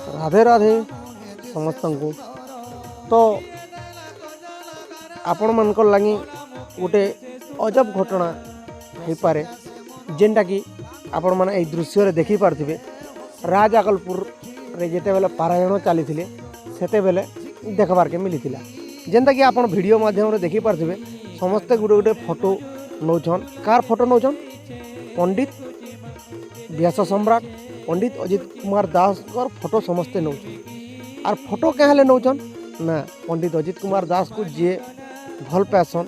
राधे राधे समस्त को। तो आपण मानकर लगी गोटे अजब घटना हो पारे जेनटा कि आपण मैंने यही दृश्य देखी पार्थिवे। राज आगलपुर रे जेते बेले पारायण चली सेते बेले देखबार के मिली जेनता कि आपण वीडियो माध्यम देखी पार्थिवे। समस्ते गोटे गोटे फोटो नौछन। कार फोटो नौछन? पंडित व्यास सम्राट पंडित अजित कुमार दास कर फोटो समस्ते नौछन। आर फोटो क्या नौछन ना पंडित अजित कुमार दास को जे भल पासन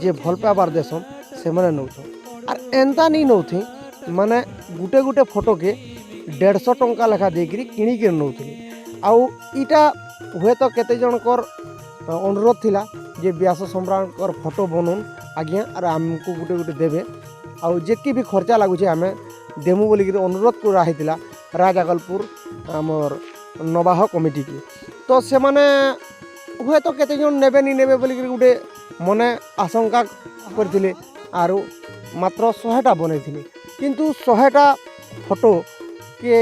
जे भल पाबार देसन से मैंने नौछन। आर एंता नहीं नौथे माने गुटे गुटे फोटो के 150 टंका लेखा देकरी किणिक नौथली। आउ इटा हुए तो केते जनकर अनुरोध थिला जे व्यास सम्राट कर फोटो बनून आज्ञा आर आमको गुटे गुटे देवे आउ जेकी भी खर्चा लगुचे आम देमु बोलिक अनुरोध कराइला राज आगलपुर आमर नवाह कमिटी की। तो से माने हुए तो केते जन नेबे नी नेबे बोलिक गुटे मने आशंका करथिले आरो मात्र 100टा बनैथिले। किंतु 100टा फोटो के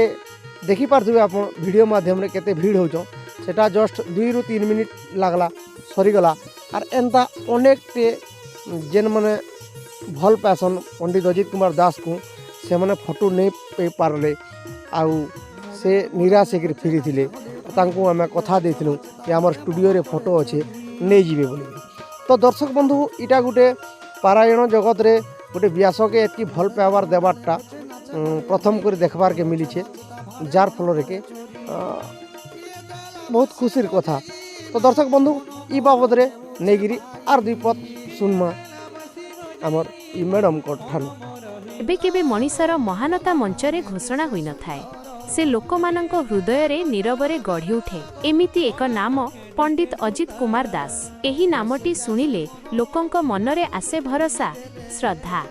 देखी पार्थिबे आपण वीडियो माध्यम रे केते भीड़ होचो सेटा जस्ट 2 ରୁ 3 मिनिट लागला सरीगला। आर एंता अनेक टे जेन माने भल पासन पंडित अजित कुमार दास को से माने फोटो नहीं पे पारले आउ से निराश होकर फेरी थिले। तांको आमे कथा देथिलु कि हमर स्टूडियो रे फोटो अच्छे नहीं जीवे बोली। तो दर्शक बंधु इटा गोटे पारायण जगत रे गोटे व्यास के एतकी भल पाइबार देबारटा प्रथम कर देखबार के मिली छे जार फल के बहुत खुशीर कथा। तो दर्शक बंधु ई बाबद रे नेगिरी आर दुई पद सुनमा आमर ई मैडम को ठानु। एबे केबे मनीषर महानता मंचरे घोषणा होई न थाए से लोकमानंक हृदय रे नीरवरे गढ़ी उठे एमिति एक नाम पंडित अजित कुमार दास। एही नामटी सुनिले लोकंक मनरे आसे भरोसा श्रद्धा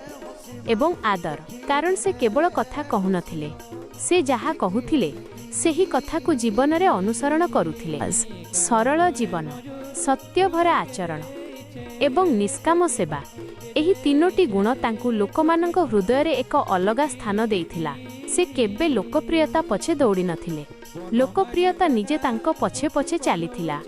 एवं आदर। कारण से केवल कथा कहु नथिले से जहा कहूथिले सेही कथा को जीवन रे अनुसरण करुथिले। सरल जीवन सत्यभरा आचरण एवं निष्काम सेवा एही तीनोटी गुण तांकु लोकमानंक हृदय रे एक अलगा स्थान देइथिला। से केबे लोकप्रियता पछे दौड़ी नथिले लोकप्रियता निजे तांको पछे पछे चलीथिला।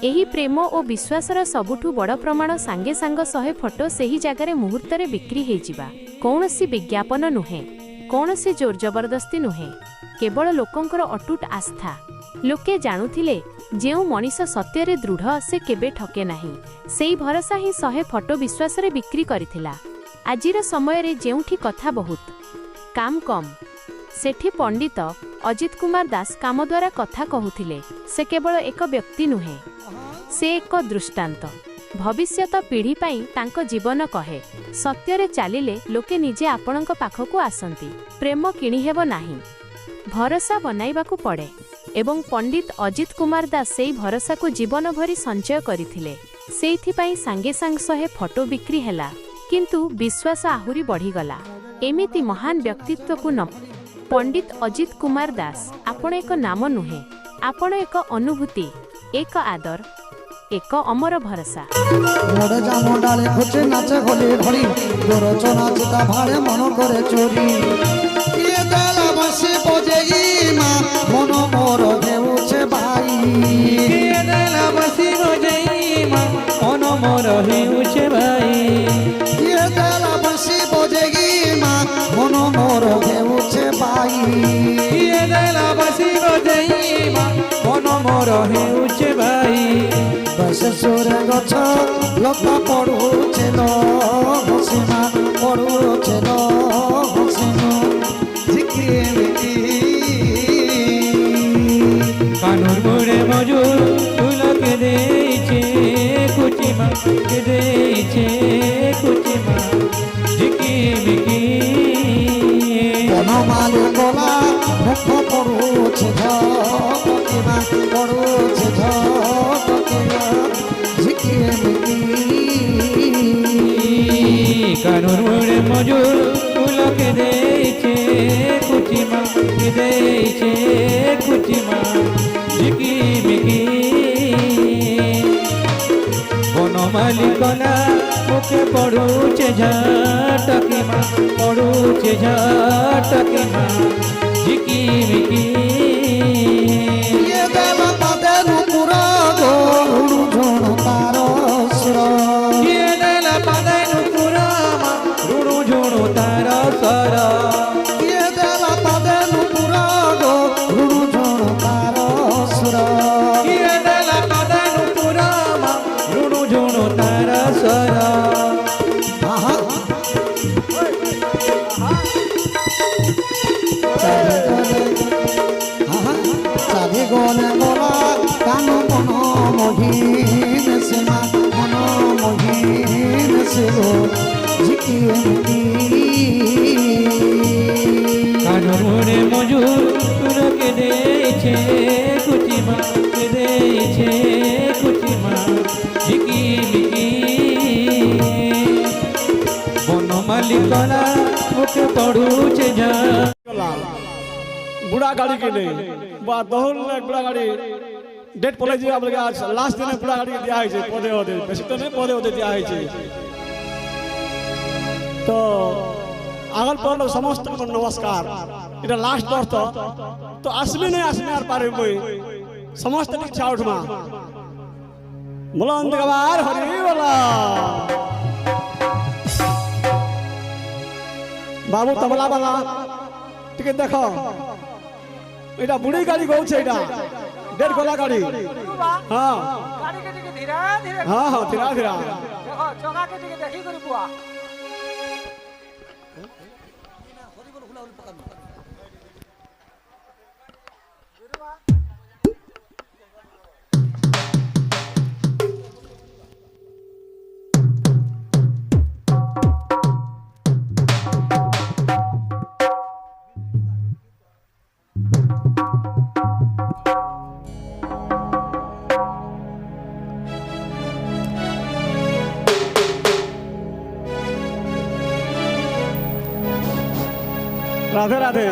एही प्रेम और विश्वासर सबुठु बड़ प्रमाण सांगे सांग 100 फोटो सेही जगार मुहूर्त रे बिक्री हेइ जिबा कौनसी विज्ञापन नुहे कौनसी जोर जबरदस्ती नुहे केवल लोकंकर अटूट आस्था। लोके जानुथिले जेउ मनीष सत्य रे दृढ़ से केबे ठके नाही सेई भरोसा ही 100 फोटो विश्वास रे बिक्री करिथिला। आजिर समय रे जेउठी कथा बहुत काम कम सेठी पंडित अजित कुमार दास काम द्वारा कथा कहूथिले। से केवल एक व्यक्ति नुहे से एक दृष्टांत भविष्यत पीढ़ी पाई तांको जीवन कहे। सत्य रे चालिले लोके निजे आपणक पाखकु आसंती। प्रेम किणी हेबो नाही भरोसा बनाइबाकू पड़े एवं पंडित अजित कुमार दास सेई भरोसा को जीवन भरी संचय करिथिले। सेइथिपाई सांगे सांग 100 फोटो बिक्री हैला किंतु विश्वास आहुरी बढ़ीगला। एमिति महान व्यक्तित्व को न पंडित अजित कुमार दास आपण एक नाम नुहे आपण एक अनुभूति एक आदर एक अमर भरोसा। बड़ जाम डाले खोचे नाचे होली घड़ी गोरचना चिता भाड़े मन करे चोरी ये दाला बसी बजेई मां मन मोर हेउछे भाई ये दाला बसी बजेई मां मन मोर हेउछे भाई ये दाला बसी बजेई मां मन मोर हेउछे भाई ये दाला बसी बजेई मां मन मोर हेउछे भाई। बसुर गछ लता पड़ुछे लो हसीना पड़ुछे लो हसीना झिकिमिकी कानूर मोरे मजूर तुलक देइछे कुचिमा के देइछे कुचिमा झिकिमिकी बनमाल गला मुख पड़ुछे झकिमा पड़ुछे झकिमा कानूर मोरे मजूर तुलक देइछे कुचिमा के देइछे कुचिमा झिकिमिकी बनमाली कला मुखे पड़ुछे झटकिमा पड़ुछे झटकिमा झिकिमिकी গলে গলা কান মন মহিন সীমা মন মহিন শিব ঝিকি কানমনে মজুর কে দিয়েছে কুচিমা কে দিয়েছে কুচিমা ঝিকি মিকি বনমালিকরা ওকে পড়ুছে যা বুড়া গাড়ি কিনে বা দহল বুড়া গাড়ি ডেট পড়ে যে আপনাকে আজ লাস্ট দিনে বুড়া গাড়ি দেওয়া হয়েছে পদে ওদের বেশি তো নেই পদে ওদের দেওয়া হয়েছে তো আগল পর সমস্ত নমস্কার এটা লাস্ট বর্ষ তো আসবে না আসবে আর পারে বই সমস্ত ইচ্ছা উঠমা বলো অন্ধকার হরি বলা বাবু তবলা বালা টিকে দেখো এটা বুড়ি গাড়ি গৌছে এটা দেড় গলা গাড়ি হ্যাঁ হ্যাঁ হ্যাঁ ধীরা ধীরা राधे राधे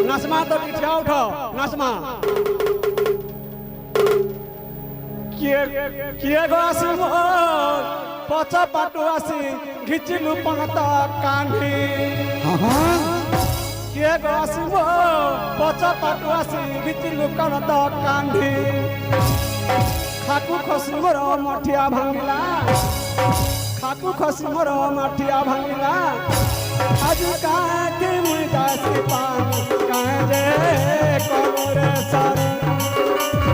नसमा तो उठा उठो नसमा किए गो आसी पचा पाटू आसी घिचिलु पणत कांधी किए गो आसी पचा पाटू आसी घिचिलु पणत कांधी खाकू खसी मोर मठिया भांगिला खाकू खसी मोर मठिया भांगिला आज काके मुदासी पानी काजे कोरे सर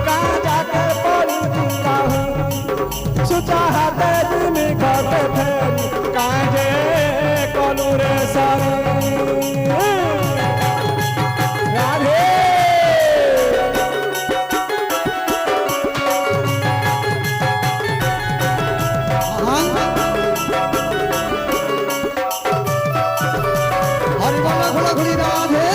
का जाके पड़ी काहू सुचा हाथे दिन करते थे काजे कोरे सर राधे ঘোরাঘুরি রাধে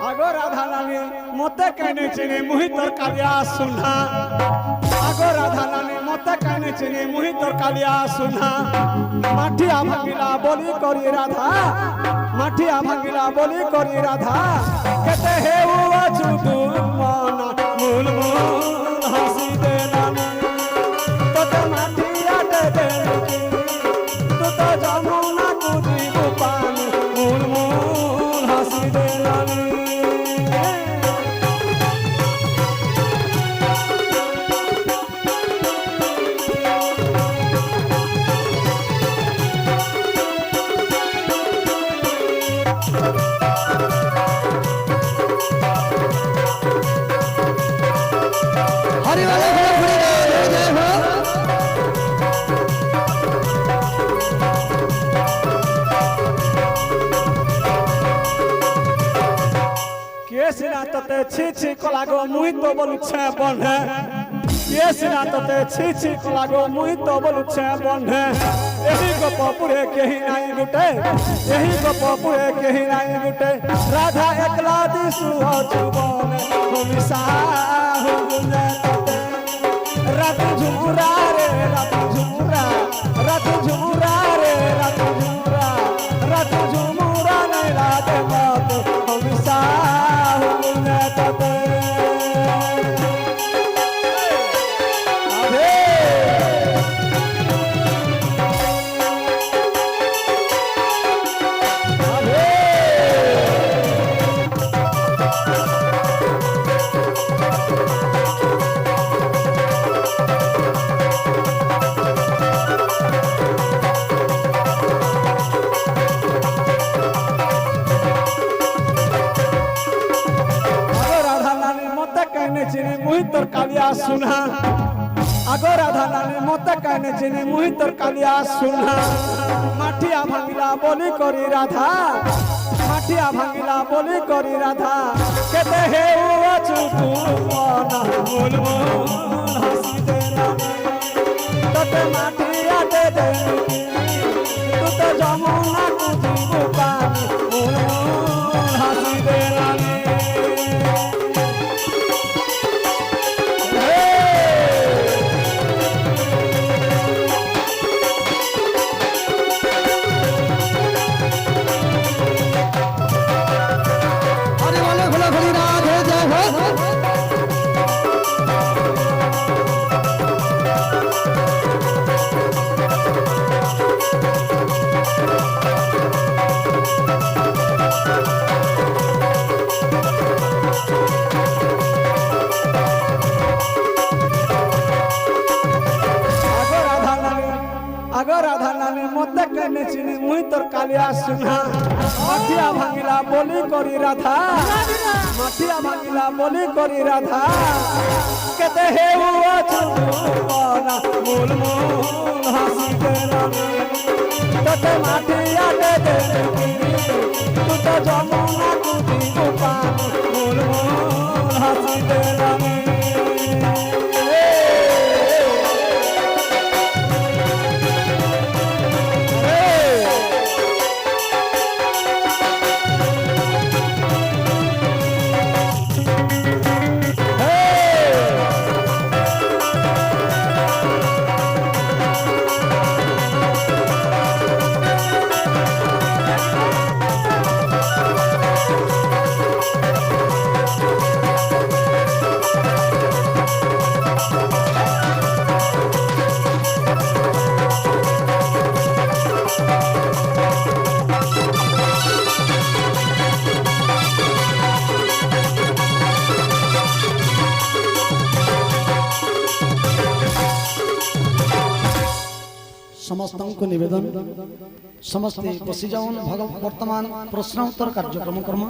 আগো রাধা রানী মতে কেনে চিনি মুহি তোর কালিয়া সুনা আগো রাধা রানী মতে কেনে চিনি মুহি তোর কালিয়া সুনা মাঠিয়া ভাঙিলা বলি করি রাধা মাঠিয়া ভাঙিলা বলি করি রাধা কেতে হেউ আছু তুল মনা মূল মূল হাসি দেলাম তোতে মাঠিয়া দে দে তু তো যমুনা কুদিব পানি মূল মূল হাসি দেলাম হরি বলে ঘোরাঘুরি রাধে জয় হো কেসিনা তোতে ছি ছি কলাগো মুই তো বলুছে বন্ধে কেসিনা তোতে ছি ছি কলাগো মুই তো বলুছে বন্ধে এহি গপ পুরে কেহি নাই গুটে এহি গপ পুরে কেহি নাই গুটে রাধা একলা দিসু জীবনে তুমি সাহু গুনে তোতে রাত ঝুমুরা রে রাত ঝুমুরা রাত ঝুমুরা রে রাত ঝুমুরা রাত ঝুমুরা নাই রাধে মত তুমি সাহু গুনে তোতে চিনি মুই তোর কালিয়া সুনা আগো রাধা নানি মতে কানে চিনি মুই তোর কালিয়া সুনা মাটিয়া ভাঙিলা বলি করি রাধা মাটিয়া ভাঙিলা বলি করি রাধা কেতে হেউ আছু তু মনা মূল হাসি দে রানী তোতে মাটিয়া দে দে তু তো যমুনা কুজিবু পানি মূল হাসি দে রানী হরি বলে ভোলে হরি রাধে জয় হো আগো রাধা নানি মতে কেনে চিনি মুই তোর কালিয়া সুনা মাটিয়া ভাঙিলা বলি করি রাধা মাটিয়া ভাঙিলা বলি করি রাধা কেতে হেউ আছু মনা মূল মূল হাসি দে রানী তোতে মাটিয়া দে দে তু তো যমুনা কুজিবু পানি মূল মূল হাসি দে রানী समस्त निवेदन समस्ते बसी जाऊन वर्तमान प्रश्न उत्तर कार्यक्रम कर्म